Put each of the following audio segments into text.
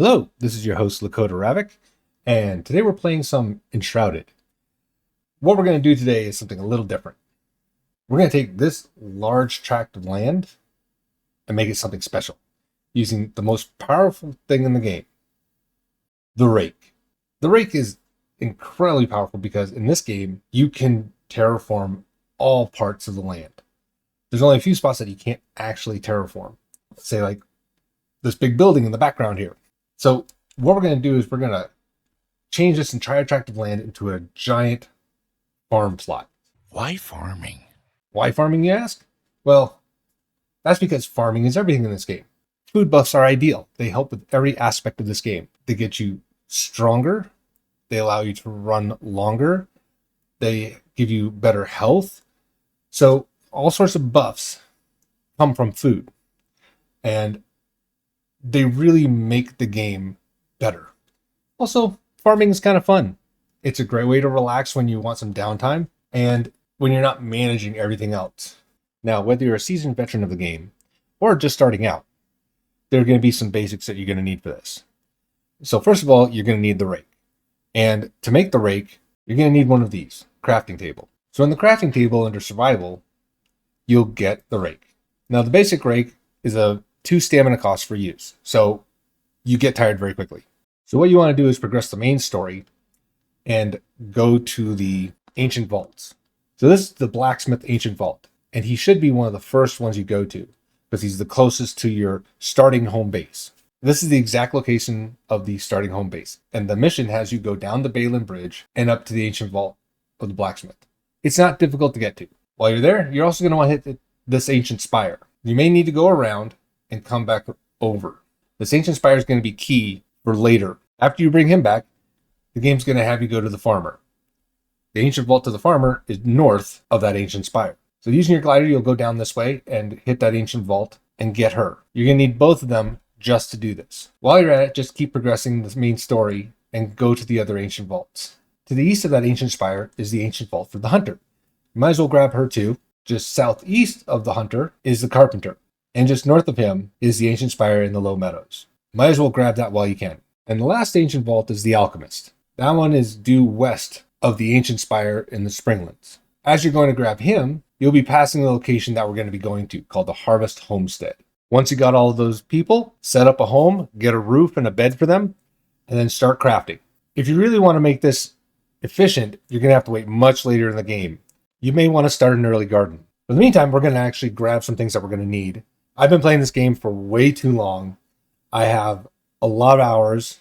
Hello, this is your host Lakota Ravoc, and today we're playing some Enshrouded. What we're going to do today is something a little different. We're going to take this large tract of land and make it something special, using the most powerful thing in the game, the rake. The rake is incredibly powerful because in this game, you can terraform all parts of the land. There's only a few spots that you can't actually terraform. Say like this big building in the background here. So what we're going to do is we're going to change this entire tract of land into a giant farm plot. Why farming? Why farming, you ask? Well, that's because farming is everything in this game. Food buffs are ideal. They help with every aspect of this game. They get you stronger. They allow you to run longer. They give you better health. So all sorts of buffs come from food. And they really make the game better. Also, farming is kind of fun. It's a great way to relax when you want some downtime and when you're not managing everything else. Now, whether you're a seasoned veteran of the game or just starting out, there are going to be some basics that you're going to need for this. So first of all, you're going to need the rake. And to make the rake, you're going to need one of these, crafting table. So in the crafting table under survival, you'll get the rake. Now the basic rake is a 2 stamina cost for use, so you get tired very quickly. So what you want to do is progress the main story and go to the ancient vaults. So this is the blacksmith ancient vault, and he should be one of the first ones you go to because he's the closest to your starting home base. This is the exact location of the starting home base, and the mission has you go down the Balin Bridge and up to the ancient vault of the blacksmith. It's not difficult to get to. While you're there, you're also going to want to hit this ancient spire. You may need to go around and come back over. This ancient spire is going to be key for later. After you bring him back, the game's going to have you go to the farmer. The ancient vault to the farmer is north of that ancient spire. So using your glider, you'll go down this way and hit that ancient vault and get her. You're going to need both of them just to do this. While you're at it, just keep progressing the main story and go to the other ancient vaults. To the east of that ancient spire is the ancient vault for the hunter. You might as well grab her too. Just southeast of the hunter is the carpenter. And just north of him is the ancient spire in the low meadows. Might as well grab that while you can. And the last ancient vault is the alchemist. That one is due west of the ancient spire in the springlands. As you're going to grab him, you'll be passing the location that we're going to be going to, called the Harvest Homestead. Once you got all of those people, set up a home, get a roof and a bed for them, and then start crafting. If you really want to make this efficient, you're going to have to wait much later in the game. You may want to start an early garden. In the meantime, we're going to actually grab some things that we're going to need. I've been playing this game for way too long. I have a lot of hours,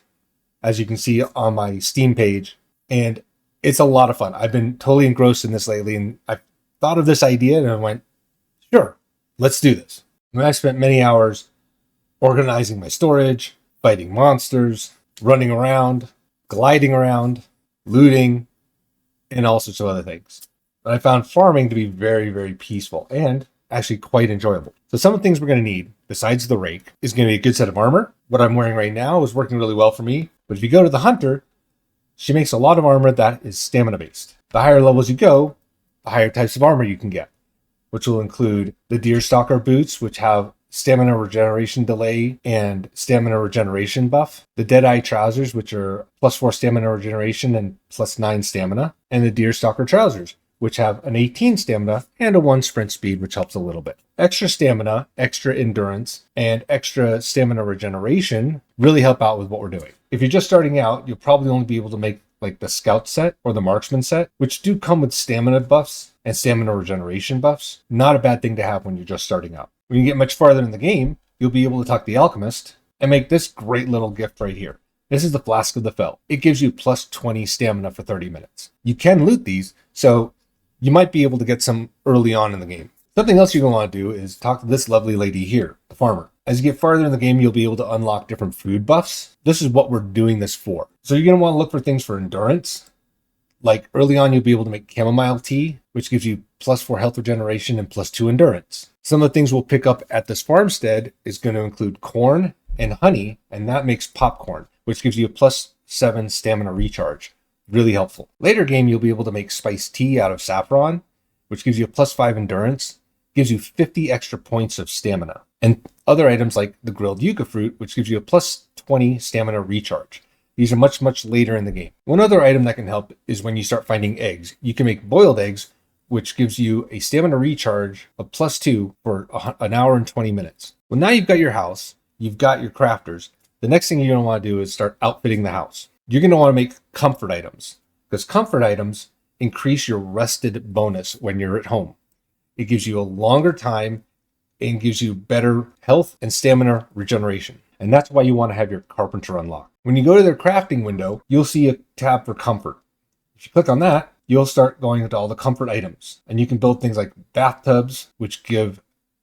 as you can see on my Steam page, and it's a lot of fun. I've been totally engrossed in this lately, and I thought of this idea and I went, sure, let's do this. And I spent many hours organizing my storage, fighting monsters, running around, gliding around, looting, and all sorts of other things. But I found farming to be very, very peaceful and actually quite enjoyable. So some of the things we're going to need, besides the rake, is going to be a good set of armor. What I'm wearing right now is working really well for me. But if you go to the hunter, she makes a lot of armor that is stamina based. The higher levels you go, the higher types of armor you can get, which will include the Deerstalker boots, which have stamina regeneration delay and stamina regeneration buff. The Deadeye trousers, which are +4 stamina regeneration and +9 stamina. And the Deerstalker trousers, which have an 18 stamina and a 1 sprint speed, which helps a little bit. Extra stamina, extra endurance, and extra stamina regeneration really help out with what we're doing. If you're just starting out, you'll probably only be able to make like the scout set or the marksman set, which do come with stamina buffs and stamina regeneration buffs. Not a bad thing to have when you're just starting out. When you get much farther in the game, you'll be able to talk to the alchemist and make this great little gift right here. This is the Flask of the Fell. It gives you +20 stamina for 30 minutes. You can loot these, so you might be able to get some early on in the game. Something else you're going to want to do is talk to this lovely lady here, the farmer. As you get farther in the game, you'll be able to unlock different food buffs. This is what we're doing this for. So you're going to want to look for things for endurance. Like early on, you'll be able to make chamomile tea, which gives you +4 health regeneration and +2 endurance. Some of the things we'll pick up at this farmstead is going to include corn and honey, and that makes popcorn, which gives you a +7 stamina recharge. Really helpful. Later game, you'll be able to make spiced tea out of saffron, which gives you a +5 endurance, gives you 50 extra points of stamina. And other items like the grilled yucca fruit, which gives you a 20 stamina recharge. These are much, much later in the game. One other item that can help is when you start finding eggs. You can make boiled eggs, which gives you a stamina recharge of +2 for an hour and 20 minutes. Well, now you've got your house, you've got your crafters. The next thing you're going to want to do is start outfitting the house. You're going to want to make comfort items, because comfort items increase your rested bonus when you're at home. It gives you a longer time and gives you better health and stamina regeneration. And that's why you want to have your carpenter unlocked. When you go to their crafting window, you'll see a tab for comfort. If you click on that, you'll start going into all the comfort items. And you can build things like bathtubs, which give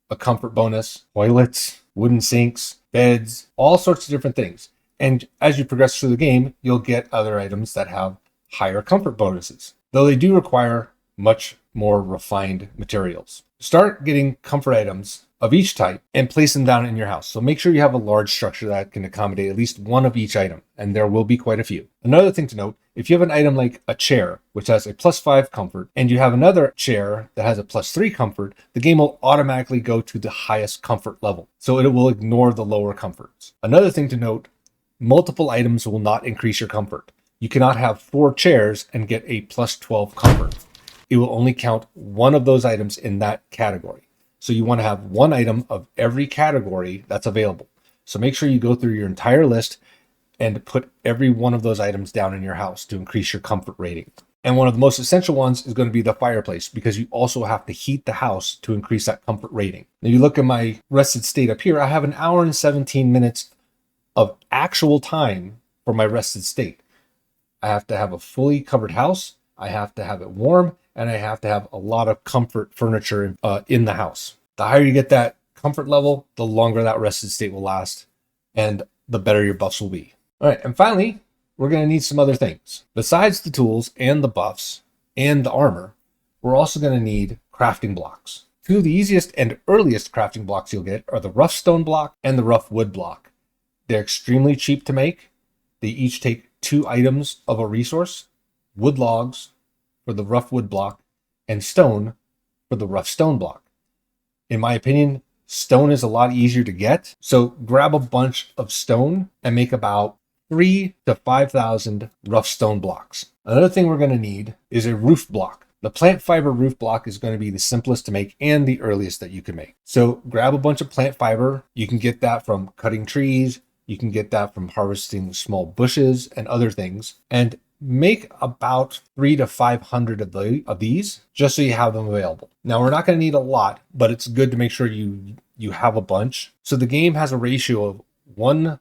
a comfort bonus, toilets, wooden sinks, beds, all sorts of different things. And as you progress through the game, you'll get other items that have higher comfort bonuses, though they do require much more refined materials. Start getting comfort items of each type and place them down in your house. So make sure you have a large structure that can accommodate at least one of each item, and there will be quite a few. Another thing to note, if you have an item like a chair, which has a +5 comfort, and you have another chair that has a +3 comfort, the game will automatically go to the highest comfort level. So it will ignore the lower comforts. Another thing to note, multiple items will not increase your comfort. You cannot have 4 chairs and get a +12 comfort. It will only count one of those items in that category. So you want to have one item of every category that's available. So make sure you go through your entire list and put every one of those items down in your house to increase your comfort rating. And one of the most essential ones is going to be the fireplace, because you also have to heat the house to increase that comfort rating. Now you look at my rested state up here, I have an hour and 17 minutes of actual time for my rested state. I have to have a fully covered house, I have to have it warm, and I have to have a lot of comfort furniture in the house. The higher you get that comfort level, the longer that rested state will last, and the better your buffs will be. All right, and finally, we're going to need some other things. Besides the tools and the buffs and the armor, we're also going to need crafting blocks. Two of the easiest and earliest crafting blocks you'll get are the rough stone block and the rough wood block. They're extremely cheap to make. They each take 2 items of a resource, wood logs for the rough wood block, and stone for the rough stone block. In my opinion, stone is a lot easier to get, so grab a bunch of stone and make about 3,000 to 5,000 rough stone blocks. Another thing we're going to need is a roof block. The plant fiber roof block is going to be the simplest to make and the earliest that you can make. So grab a bunch of plant fiber. You can get that from cutting trees. You can get that from harvesting small bushes and other things. And make about 300 to 500 of these just so you have them available. Now we're not going to need a lot, but it's good to make sure you have a bunch. So the game has a ratio of 1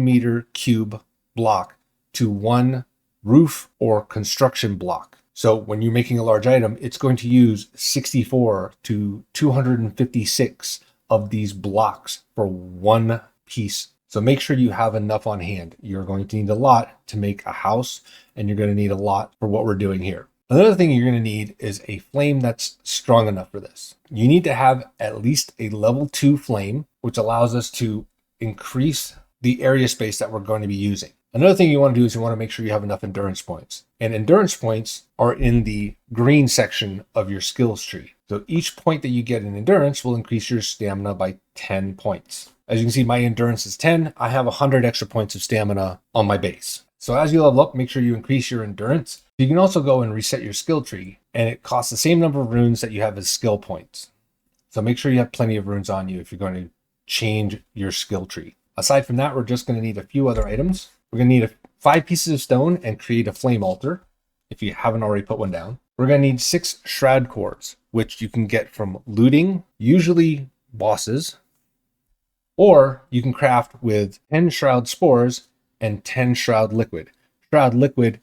meter cube block to 1 roof or construction block. So when you're making a large item, it's going to use 64 to 256 of these blocks for 1 piece. So make sure you have enough on hand. You're going to need a lot to make a house, and you're going to need a lot for what we're doing here. Another thing you're going to need is a flame that's strong enough for this. You need to have at least a level 2 flame, which allows us to increase the area space that we're going to be using. Another thing you want to do is you want to make sure you have enough endurance points. And endurance points are in the green section of your skills tree. So each point that you get in endurance will increase your stamina by 10 points. As you can see, my endurance is 10. I have 100 extra points of stamina on my base. So as you level up, make sure you increase your endurance. You can also go and reset your skill tree, and it costs the same number of runes that you have as skill points. So make sure you have plenty of runes on you if you're going to change your skill tree. Aside from that, we're just going to need a few other items. We're going to need 5 pieces of stone and create a flame altar, if you haven't already put one down. We're going to need 6 shroud cores, which you can get from looting, usually bosses, or you can craft with 10 shroud spores and 10 shroud liquid. Shroud liquid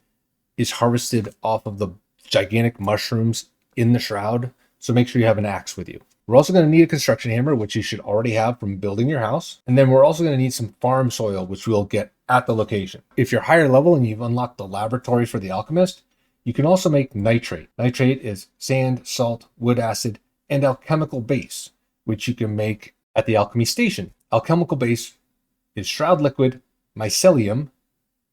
is harvested off of the gigantic mushrooms in the shroud, so make sure you have an axe with you. We're also going to need a construction hammer, which you should already have from building your house. And then we're also going to need some farm soil, which we'll get at the location. If you're higher level and you've unlocked the laboratory for the alchemist, you can also make nitrate. Nitrate is sand, salt, wood acid, and alchemical base, which you can make at the alchemy station. Alchemical base is shroud liquid, mycelium,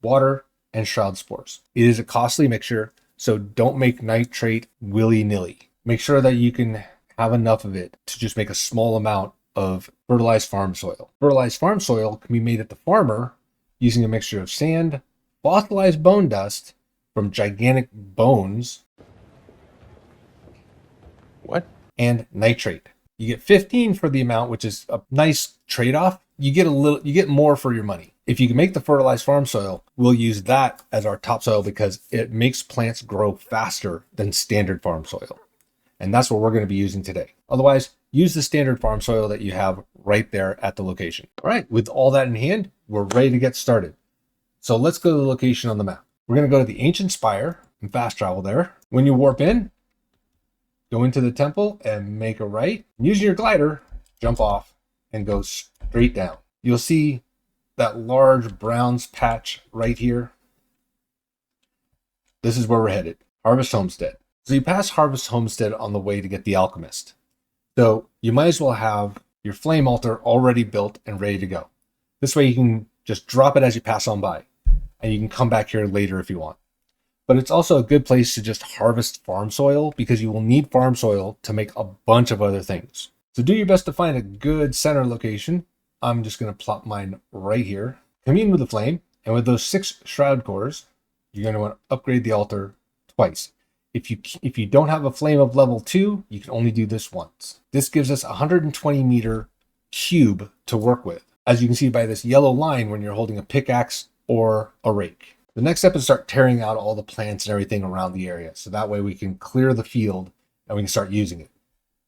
water, and shroud spores. It is a costly mixture, so don't make nitrate willy-nilly. Make sure that you can have enough of it to just make a small amount of fertilized farm soil. Fertilized farm soil can be made at the farmer using a mixture of sand, fossilized bone dust from gigantic bones, and nitrate. You get 15 for the amount, which is a nice trade-off. You get more for your money. If you can make the fertilized farm soil, we'll use that as our topsoil because it makes plants grow faster than standard farm soil. And that's what we're going to be using today. Otherwise, use the standard farm soil that you have right there at the location. All right, with all that in hand, we're ready to get started. So let's go to the location on the map. We're going to go to the ancient spire and fast travel there. When you warp in, go into the temple and make a right. Using your glider, jump off and go straight down. You'll see that large bronze patch right here. This is where we're headed, Harvest Homestead. So you pass Harvest Homestead on the way to get the alchemist. So you might as well have your flame altar already built and ready to go. This way you can just drop it as you pass on by, and you can come back here later if you want. But it's also a good place to just harvest farm soil because you will need farm soil to make a bunch of other things. So do your best to find a good center location. I'm just going to plop mine right here. Commune with the flame, and with those 6 shroud cores, you're going to want to upgrade the altar twice. If you don't have a flame of level 2, you can only do this once. This gives us a 120 meter cube to work with, as you can see by this yellow line when you're holding a pickaxe or a rake. The next step is start tearing out all the plants and everything around the area. So that way we can clear the field and we can start using it.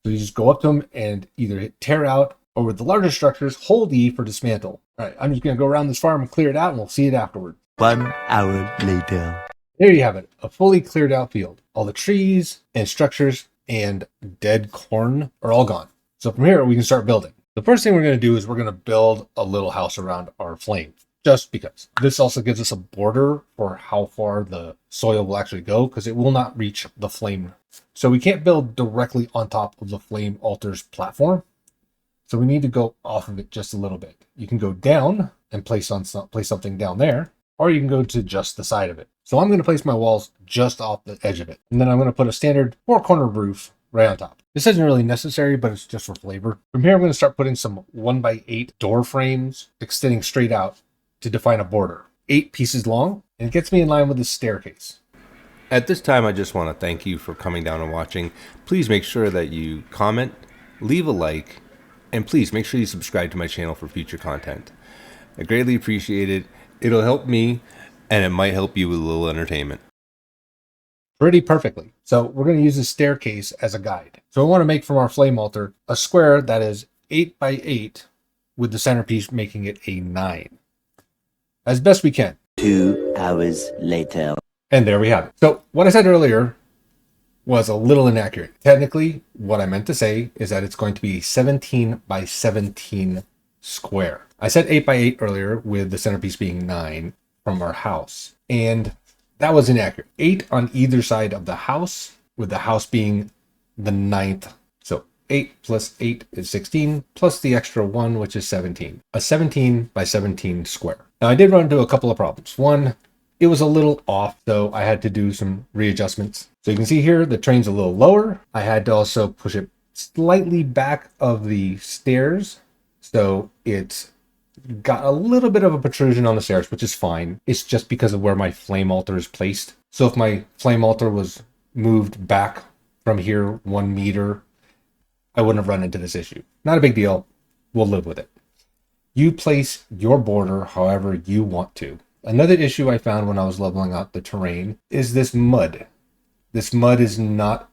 So you just go up to them and either hit tear out, or with the larger structures, hold E for dismantle. All right, I'm just going to go around this farm and clear it out, and we'll see it afterward. 1 hour later. There you have it, a fully cleared out field. All the trees and structures and dead corn are all gone. So from here, we can start building. The first thing we're going to do is we're going to build a little house around our flame. Just because. This also gives us a border for how far the soil will actually go, because it will not reach the flame. So we can't build directly on top of the flame altar's platform. So we need to go off of it just a little bit. You can go down and place something down there, or you can go to just the side of it. So I'm going to place my walls just off the edge of it. And then I'm going to put a standard 4-corner roof right on top. This isn't really necessary, but it's just for flavor. From here, I'm going to start putting some 1x8 door frames extending straight out to define a border, 8 pieces long, and it gets me in line with this staircase. At this time, I just want to thank you for coming down and watching. Please make sure that you comment, leave a like, and please make sure you subscribe to my channel for future content. I greatly appreciate it. It'll help me, and it might help you with a little entertainment. Pretty perfectly. So we're going to use this staircase as a guide. So I want to make from our flame altar a square that is 8x8 with the centerpiece making it a 9. As best we can. 2 hours later. And there we have it. So what I said earlier was a little inaccurate. Technically, what I meant to say is that it's going to be a 17 by 17 square. I said 8 by 8 earlier with the centerpiece being 9 from our house. And that was inaccurate. 8 on either side of the house, with the house being the 9th. So 8 plus 8 is 16, plus the extra 1, which is 17. A 17 by 17 square. Now, I did run into a couple of problems. One, it was a little off, so I had to do some readjustments. So you can see here, the terrain's a little lower. I had to also push it slightly back of the stairs, so it's got a little bit of a protrusion on the stairs, which is fine. It's just because of where my flame altar is placed. So if my flame altar was moved back from here 1 meter, I wouldn't have run into this issue. Not a big deal. We'll live with it. You place your border however you want to. Another issue I found when I was leveling out the terrain is this mud. This mud is not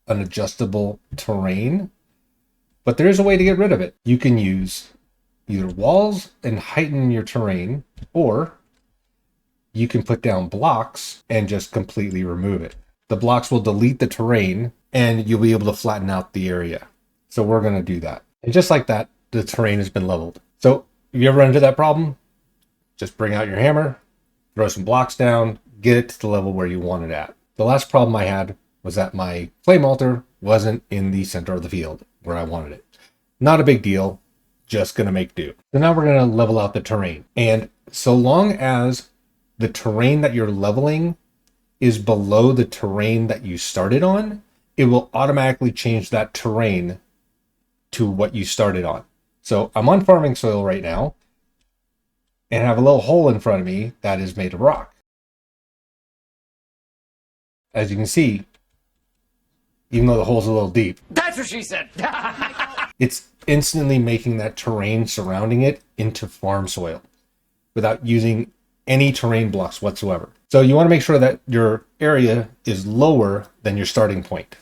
an adjustable terrain, but there is a way to get rid of it. You can use either walls and heighten your terrain, or you can put down blocks and just completely remove it. The blocks will delete the terrain and you'll be able to flatten out the area. So we're going to do that. And just like that, the terrain has been leveled. So if you ever run into that problem, just bring out your hammer, throw some blocks down, get it to the level where you want it at. The last problem I had was that my flame altar wasn't in the center of the field where I wanted it. Not a big deal, just going to make do. So now we're going to level out the terrain. And so long as the terrain that you're leveling is below the terrain that you started on, it will automatically change that terrain to what you started on. So I'm on farming soil right now. and have a little hole in front of me that is made of rock. As you can see, even though the hole's a little deep, That's what she said. it's instantly making that terrain surrounding it into farm soil without using any terrain blocks whatsoever. So you want to make sure that your area is lower than your starting point.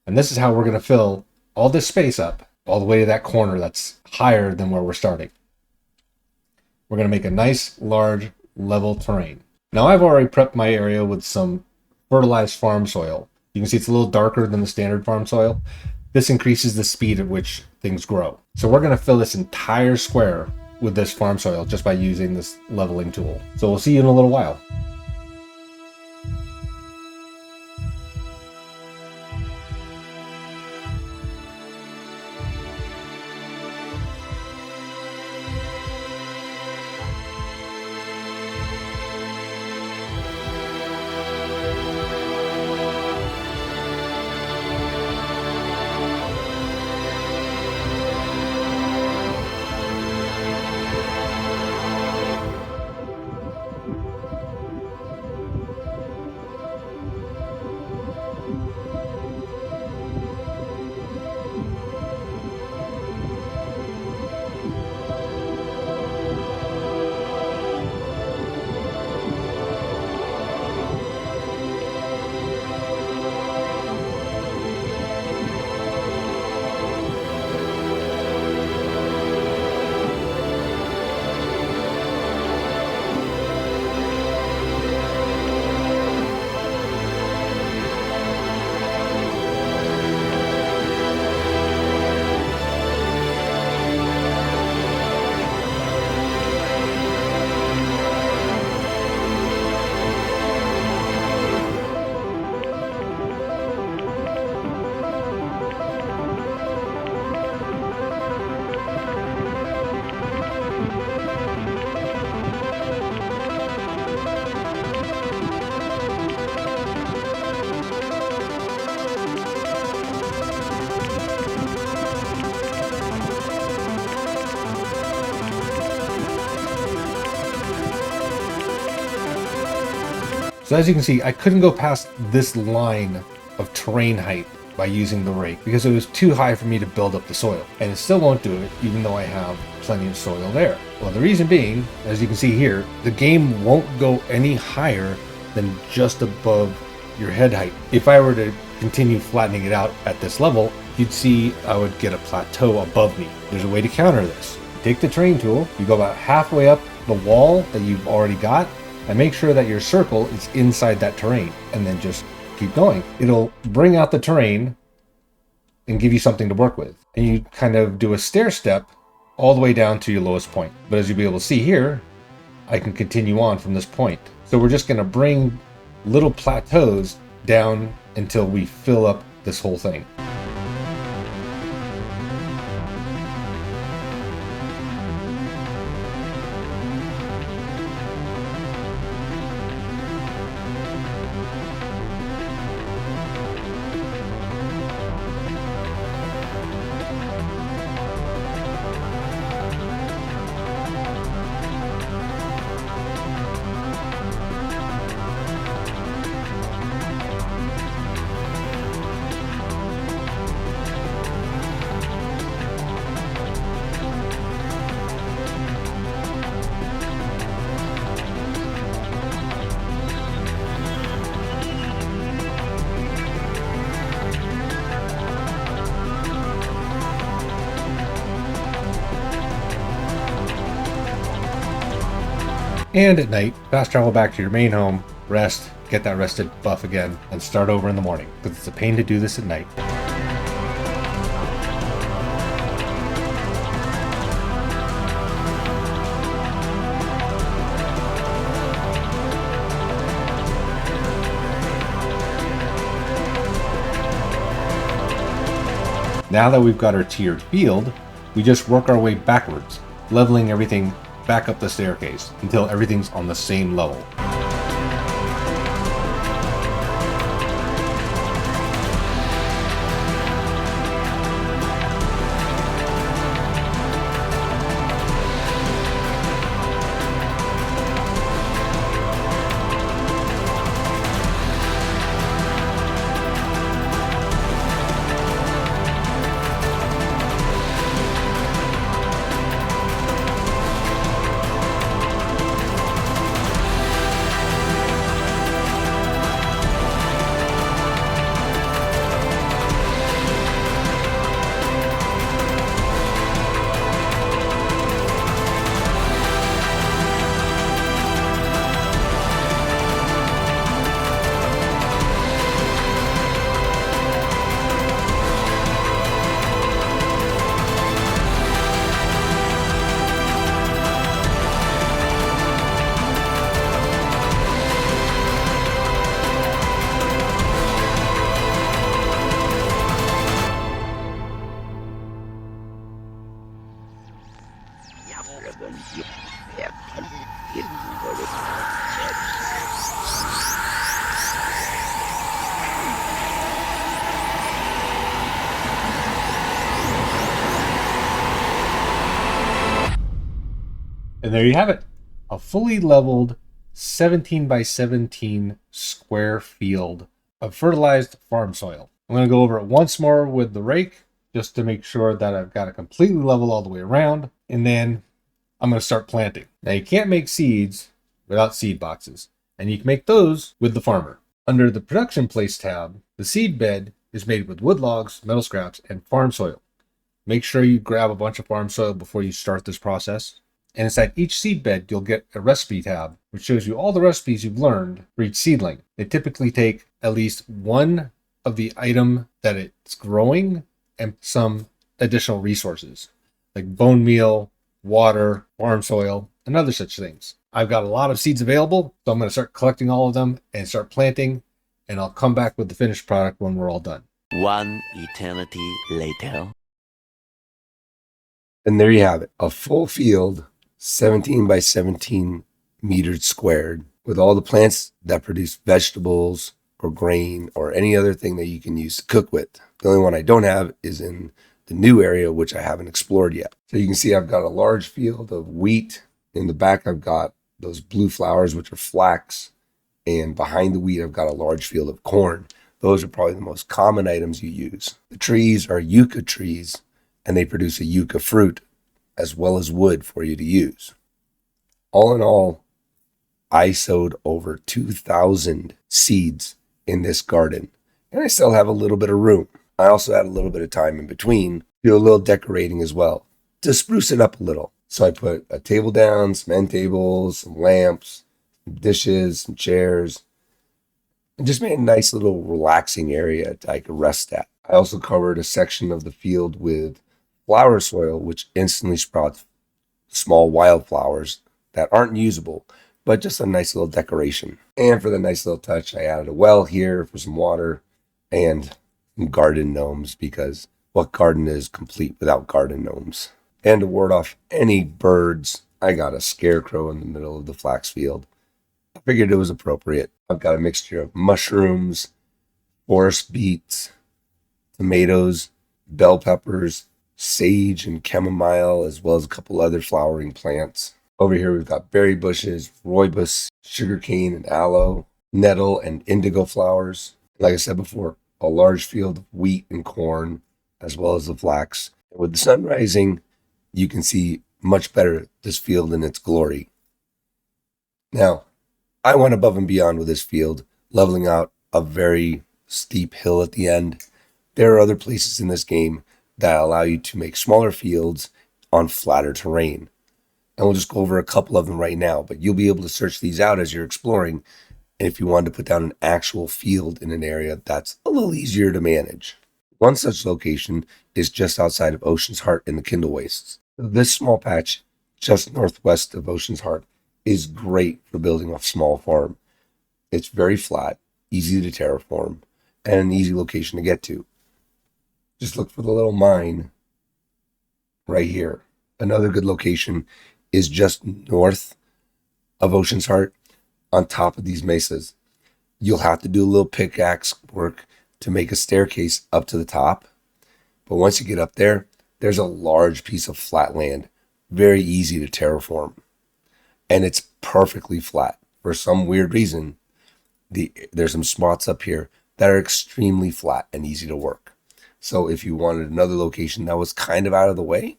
And this is how we're going to fill all this space up all the way to that corner that's higher than where we're starting. We're going to make a nice, large, level terrain. Now I've already prepped my area with some fertilized farm soil. You can see it's a little darker than the standard farm soil. This increases the speed at which things grow. So we're going to fill this entire square with this farm soil just by using this leveling tool. So we'll see you in a little while. So as you can see, I couldn't go past this line of terrain height by using the rake because it was too high for me to build up the soil. And it still won't do it even though I have plenty of soil there. Well, the reason being, as you can see here, the game won't go any higher than just above your head height. If I were to continue flattening it out at this level, you'd see I would get a plateau above me. There's a way to counter this. Take the terrain tool, you go about halfway up the wall that you've already got, and make sure that your circle is inside that terrain, and then just keep going. It'll bring out the terrain and give you something to work with. And you kind of do a stair step all the way down to your lowest point. But as you'll be able to see here, I can continue on from this point. So we're just going to bring little plateaus down until we fill up this whole thing. And at night, fast travel back to your main home, rest, get that rested buff again, and start over in the morning, because it's a pain to do this at night. Now that we've got our tiered field, we just work our way backwards, leveling everything back up the staircase until everything's on the same level. And there you have it. A fully leveled 17 by 17 square field of fertilized farm soil. I'm going to go over it once more with the rake just to make sure that I've got it completely level all the way around. And then I'm going to start planting. Now you can't make seeds without seed boxes, and you can make those with the farmer. Under the production place tab, the seed bed is made with wood logs, metal scraps, and farm soil. Make sure you grab a bunch of farm soil before you start this process. And inside each seed bed, you'll get a recipe tab, which shows you all the recipes you've learned for each seedling. They typically take at least one of the item that it's growing and some additional resources, like bone meal, water, farm soil, and other such things. I've got a lot of seeds available, so I'm going to start collecting all of them and start planting, and I'll come back with the finished product when we're all done. One eternity later. And there you have it, a full field, 17 by 17 meters squared, with all the plants that produce vegetables or grain or any other thing that you can use to cook with. The only one I don't have is in the new area, which I haven't explored yet. So you can see I've got a large field of wheat. In the back, I've got those blue flowers, which are flax. And behind the wheat, I've got a large field of corn. Those are probably the most common items you use. The trees are yucca trees, and they produce a yucca fruit as well as wood for you to use. All in all, I sowed over 2,000 seeds in this garden, and I still have a little bit of room. I also had a little bit of time in between to do a little decorating as well to spruce it up a little. So I put a table down, some end tables, some lamps, some dishes, some chairs, and just made a nice little relaxing area that I could rest at. I also covered a section of the field with flower soil, which instantly sprouts small wildflowers that aren't usable, but just a nice little decoration. And for the nice little touch, I added a well here for some water and some garden gnomes, because what garden is complete without garden gnomes? And to ward off any birds, I got a scarecrow in the middle of the flax field. I figured it was appropriate. I've got a mixture of mushrooms, forest beets, tomatoes, bell peppers, sage and chamomile, as well as a couple other flowering plants. Over here we've got berry bushes, rooibos, sugarcane and aloe, nettle and indigo flowers. Like I said before, a large field of wheat and corn, as well as the flax. And with the sun rising, you can see much better this field in its glory. Now, I went above and beyond with this field, leveling out a very steep hill at the end. There are other places in this game that allow you to make smaller fields on flatter terrain. And we'll just go over a couple of them right now, but you'll be able to search these out as you're exploring. And if you wanted to put down an actual field in an area that's a little easier to manage. One such location is just outside of Ocean's Heart in the Kindle Wastes. This small patch just northwest of Ocean's Heart is great for building a small farm. It's very flat, easy to terraform, and an easy location to get to. Just look for the little mine right here. Another good location is just north of Ocean's Heart on top of these mesas. You'll have to do a little pickaxe work to make a staircase up to the top. But once you get up there, there's a large piece of flat land, very easy to terraform. And it's perfectly flat. For some weird reason, there's some spots up here that are extremely flat and easy to work. So if you wanted another location that was kind of out of the way,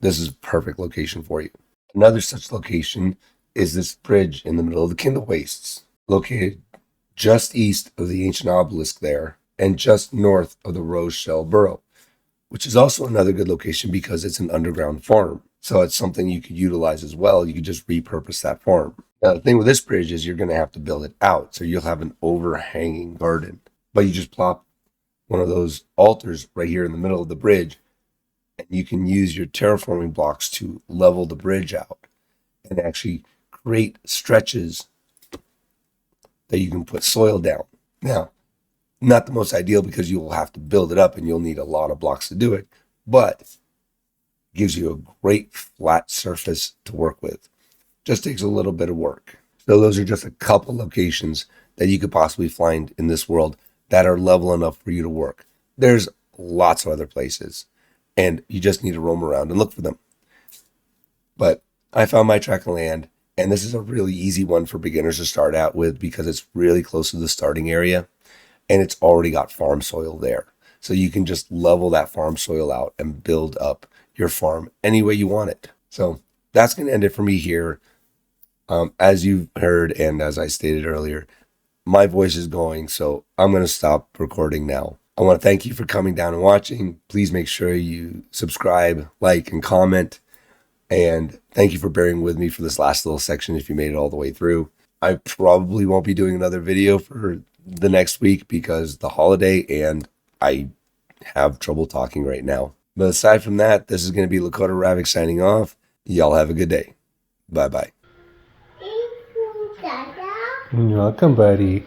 this is a perfect location for you. Another such location is this bridge in the middle of the Kindle Wastes, located just east of the ancient obelisk there and just north of the Rose Shell Burrow, which is also another good location because it's an underground farm. So it's something you could utilize as well. You could just repurpose that farm. Now, the thing with this bridge is you're going to have to build it out. So you'll have an overhanging garden, but you just plop one of those altars right here in the middle of the bridge, and you can use your terraforming blocks to level the bridge out and actually create stretches that you can put soil down. Now, not the most ideal because you will have to build it up and you'll need a lot of blocks to do it, but it gives you a great flat surface to work with. Just takes a little bit of work. So those are just a couple locations that you could possibly find in this world that are level enough for you to work. There's lots of other places, and you just need to roam around and look for them. But I found my tract of land, and this is a really easy one for beginners to start out with because it's really close to the starting area, and it's already got farm soil there. So you can just level that farm soil out and build up your farm any way you want it. So that's going to end it for me here. As you've heard, and as I stated earlier, my voice is going, so I'm going to stop recording now. I want to thank you for coming down and watching. Please make sure you subscribe, like, and comment. And thank you for bearing with me for this last little section if you made it all the way through. I probably won't be doing another video for the next week because the holiday and I have trouble talking right now. But aside from that, this is going to be Lakota Ravoc signing off. Y'all have a good day. Bye-bye. You're welcome, buddy.